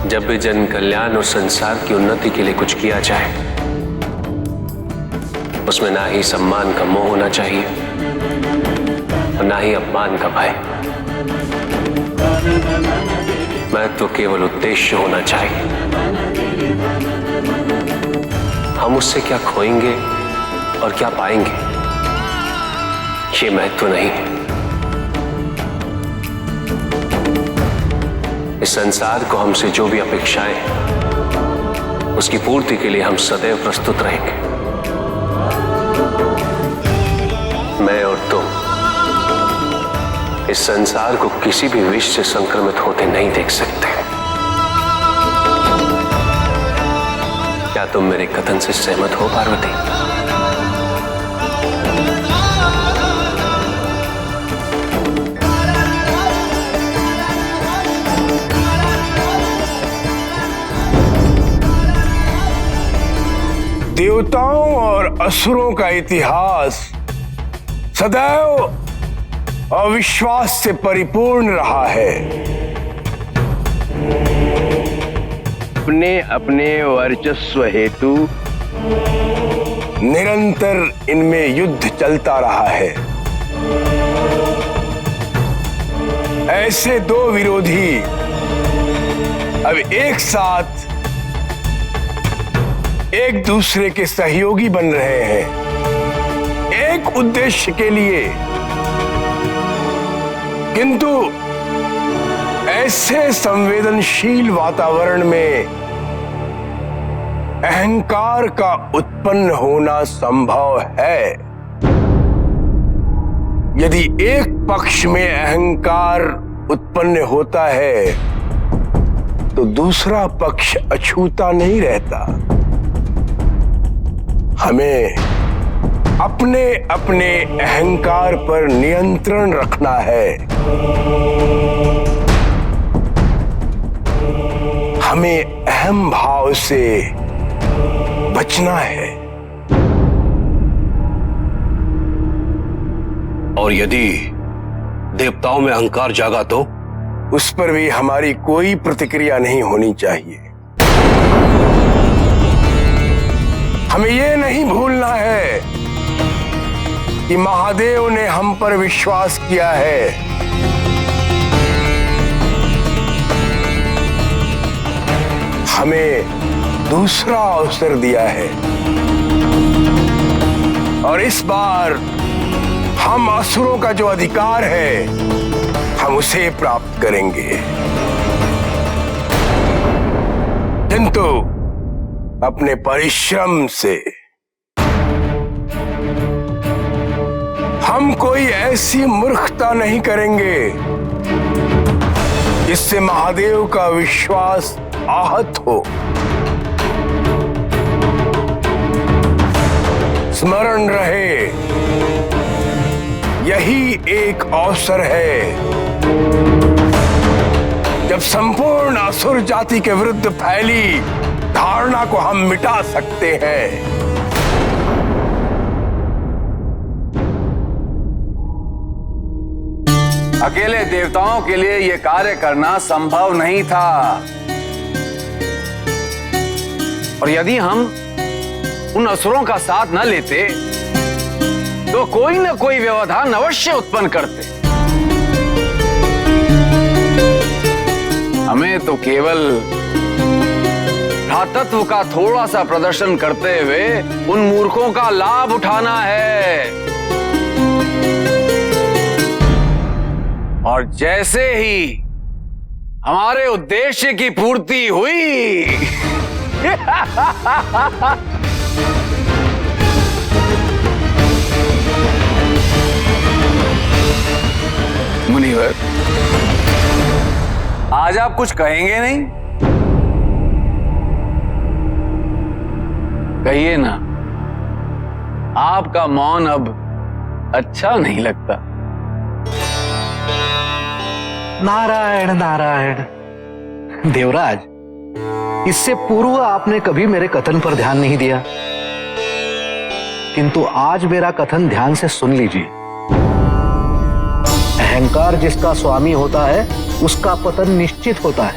जब भी जन कल्याण और संसार की उन्नति के लिए कुछ किया जाए, उसमें ना ही सम्मान का मोह होना चाहिए और ना ही अपमान का भय। महत्व केवल उद्देश्य होना चाहिए। हम उससे क्या खोएंगे और क्या पाएंगे, ये महत्व नहीं है। इस संसार को हमसे जो भी अपेक्षाएं हैं, उसकी पूर्ति के लिए हम सदैव प्रस्तुत रहेंगे। मैं और तुम इस संसार को किसी भी विष से संक्रमित होते नहीं देख सकते। क्या तुम मेरे कथन से सहमत हो पार्वती? देवताओं और असुरों का इतिहास सदैव अविश्वास से परिपूर्ण रहा है। अपने अपने वर्चस्व हेतु निरंतर इनमें युद्ध चलता रहा है। ऐसे दो विरोधी अब एक साथ एक दूसरे के सहयोगी बन रहे हैं, एक उद्देश्य के लिए। किंतु ऐसे संवेदनशील वातावरण में अहंकार का उत्पन्न होना संभव है। यदि एक पक्ष में अहंकार उत्पन्न होता है तो दूसरा पक्ष अछूता नहीं रहता। हमें अपने अपने अहंकार पर नियंत्रण रखना है। हमें अहम भाव से बचना है। और यदि देवताओं में अहंकार जागा तो उस पर भी हमारी कोई प्रतिक्रिया नहीं होनी चाहिए। हमें यह नहीं भूलना है कि महादेव ने हम पर विश्वास किया है। हमें दूसरा अवसर दिया है और इस बार हम असुरों का जो अधिकार है हम उसे प्राप्त करेंगे, किंतु अपने परिश्रम से। हम कोई ऐसी मूर्खता नहीं करेंगे जिससे महादेव का विश्वास आहत हो। स्मरण रहे, यही एक अवसर है जब संपूर्ण असुर जाति के विरुद्ध फैली धारणा को हम मिटा सकते हैं। अकेले देवताओं के लिए यह कार्य करना संभव नहीं था, और यदि हम उन असुरों का साथ न लेते तो कोई न कोई व्यवधान अवश्य उत्पन्न करते। हमें तो केवल भ्रातृत्व का थोड़ा सा प्रदर्शन करते हुए उन मूर्खों का लाभ उठाना है। और जैसे ही हमारे उद्देश्य की पूर्ति हुई मुनिवर, आज आप कुछ कहेंगे नहीं? कहिए ना, आपका मौन अब अच्छा नहीं लगता। नारायण नारायण। देवराज, इससे पूर्व आपने कभी मेरे कथन पर ध्यान नहीं दिया, किंतु आज मेरा कथन ध्यान से सुन लीजिए। अहंकार जिसका स्वामी होता है उसका पतन निश्चित होता है।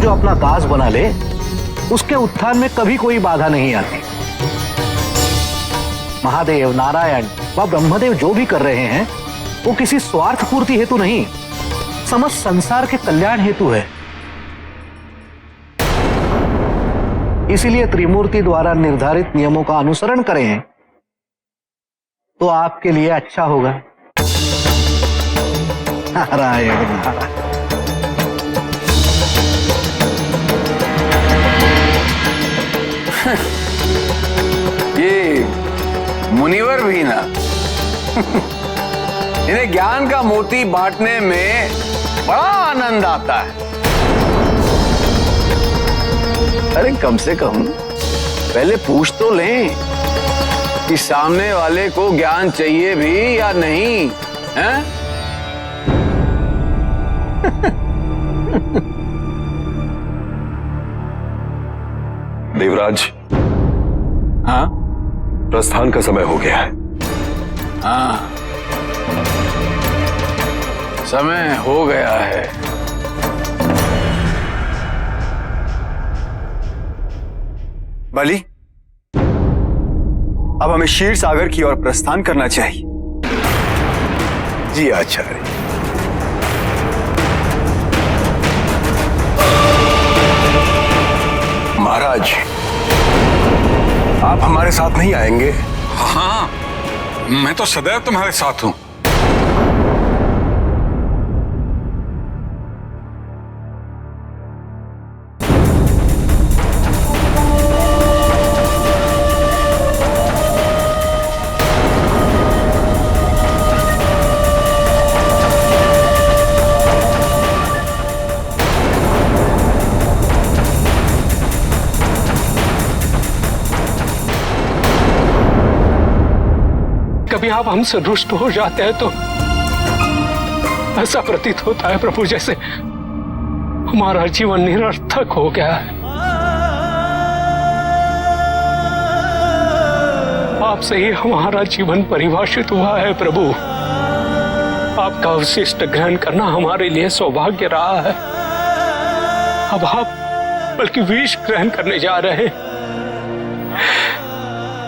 जो अपना दास बना ले, उसके उत्थान में कभी कोई बाधा नहीं आती। महादेव, नारायण व ब्रह्मदेव जो भी कर रहे हैं वो किसी स्वार्थ पूर्ति हेतु नहीं, समस्त संसार के कल्याण हेतु है। इसीलिए त्रिमूर्ति द्वारा निर्धारित नियमों का अनुसरण करें तो आपके लिए अच्छा होगा। नारायण नारायण। ये मुनिवर भी ना इन्हें ज्ञान का मोती बांटने में बड़ा आनंद आता है। अरे कम से कम पहले पूछ तो लें कि सामने वाले को ज्ञान चाहिए भी या नहीं, हैं? देवराज, हाँ प्रस्थान का समय हो गया है। हाँ, समय हो गया है। बलि, अब हमें क्षीर सागर की ओर प्रस्थान करना चाहिए। जी आचार्य। महाराज, आप हमारे साथ नहीं आएंगे? हाँ, मैं तो सदैव तुम्हारे साथ हूं। कभी आप हमसे रुष्ट हो जाते हैं तो ऐसा प्रतीत होता है प्रभु जैसे हमारा जीवन निरर्थक हो गया है। आपसे ही हमारा जीवन परिभाषित हुआ है प्रभु। आपका अवशिष्ट ग्रहण करना हमारे लिए सौभाग्य रहा है। अब आप बल्कि विष ग्रहण करने जा रहे हैं,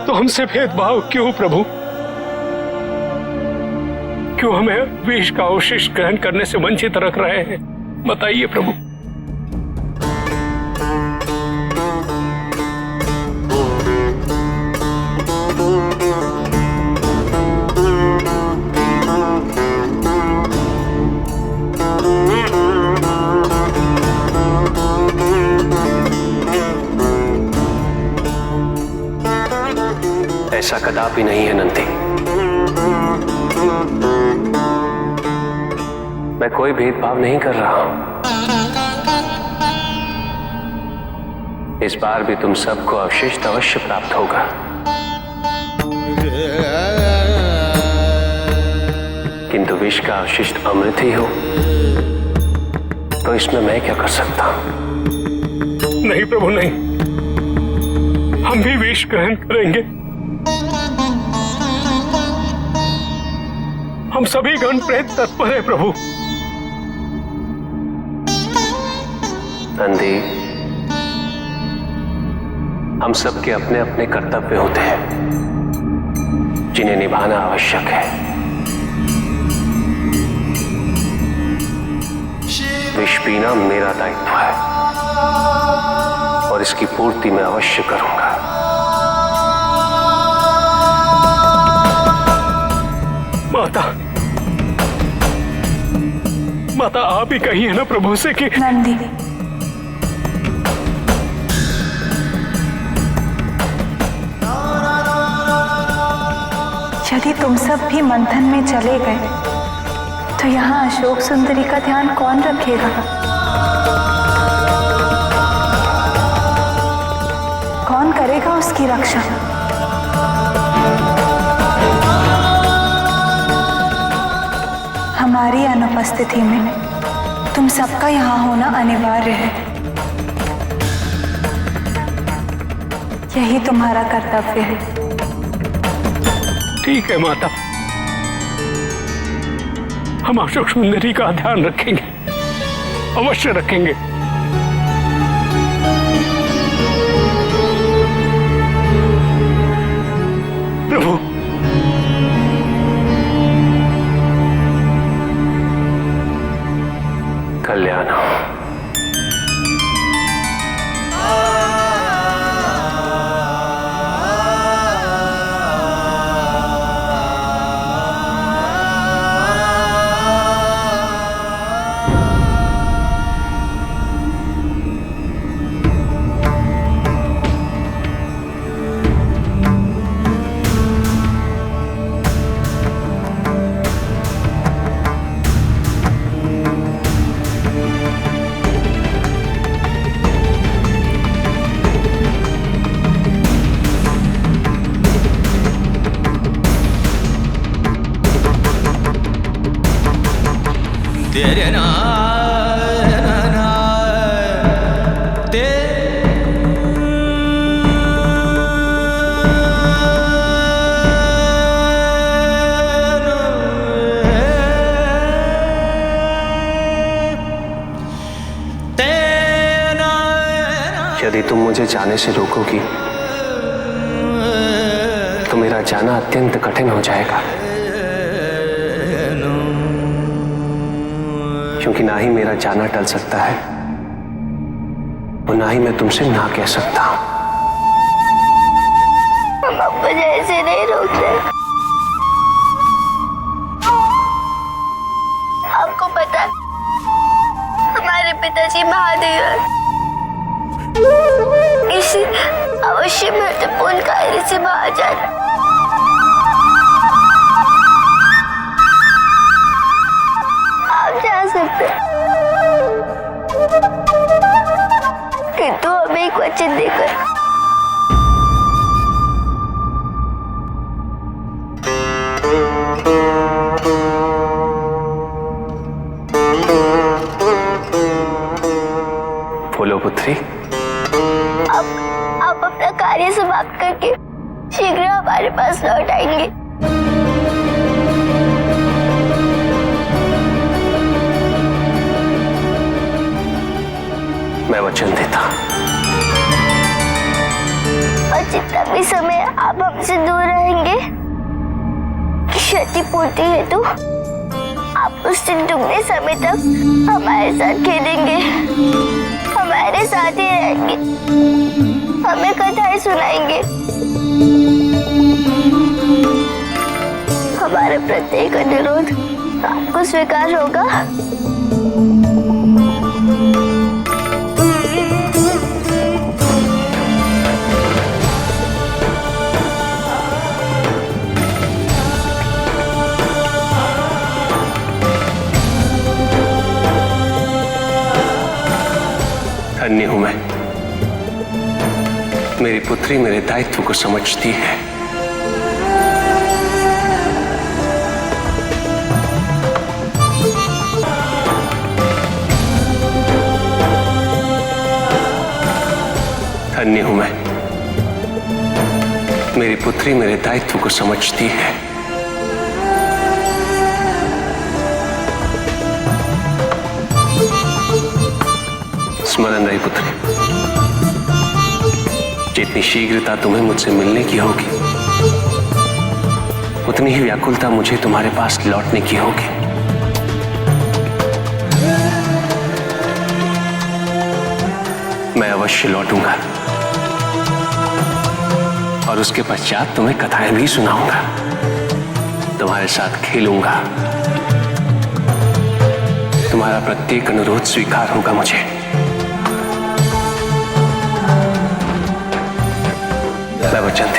तो हमसे भेदभाव क्यों प्रभु? क्यों हमें विष का अवशिष्ट ग्रहण करने से वंचित रख रहे हैं? बताइए प्रभु। ऐसा कदापि नहीं है नंदी। मैं कोई भेदभाव नहीं कर रहा हूं। इस बार भी तुम सबको अवशिष्ट अवश्य प्राप्त होगा। किंतु विष का अवशिष्ट अमृत ही हो तो इसमें मैं क्या कर सकता हूं? नहीं प्रभु नहीं, हम भी विष ग्रहण करेंगे। हम सभी गण प्रेत तत्पर है प्रभु। नंदी, हम सबके अपने अपने कर्तव्य होते हैं जिन्हें निभाना आवश्यक है। विष पीना मेरा दायित्व है और इसकी पूर्ति मैं अवश्य करूंगा। माता आप ही कही है ना प्रभु से कि नंदी, यदि तुम सब भी मंथन में चले गए तो यहाँ अशोक सुंदरी का ध्यान कौन रखेगा? कौन करेगा उसकी रक्षा? हमारी अनुपस्थिति में तुम सबका यहाँ होना अनिवार्य है। यही तुम्हारा कर्तव्य है। ठीक है माता, हम अशोक सुंदरी का ध्यान रखेंगे, अवश्य रखेंगे। ले आना। यदि तुम मुझे जाने से रोकोगी तो मेरा जाना अत्यंत कठिन हो जाएगा, क्योंकि ना ही मेरा जाना टल सकता है और ना ही मैं तुमसे ना कह सकता हूं। हम मुझे ऐसे नहीं रोकते। आपको पता है, हमारे पिताजी महादेव हैं। किसी अवश्य महत्वपूर्ण कार्य से बाहर जाना। आप जा सकते, किंतु हमें एक वचन देकर। बोलो पुत्री। आप अपना कार्य समाप्त करके शीघ्र हमारे पास लौट आएंगे। मैं वचन देता। और जितना भी समय आप हमसे दूर रहेंगे, क्षतिपूर्ति हेतु आप उस दिन दुगने समय तक हमारे साथ खेलेंगे, हमारे साथ ही रहेंगे, हमें कथाएं सुनाएंगे। हमारा प्रत्येक अनुरोध आपको स्वीकार होगा। धन्य हूं मैं, मेरी पुत्री मेरे दायित्व को समझती है। धन्य हूं मैं, मेरी पुत्री मेरे दायित्व को समझती है। स्मरण रही पुत्री, जितनी शीघ्रता तुम्हें मुझसे मिलने की होगी, उतनी ही व्याकुलता मुझे तुम्हारे पास लौटने की होगी। मैं अवश्य लौटूंगा और उसके पश्चात तुम्हें कथाएं भी सुनाऊंगा, तुम्हारे साथ खेलूंगा। तुम्हारा प्रत्येक अनुरोध स्वीकार होगा मुझे। मैं वचन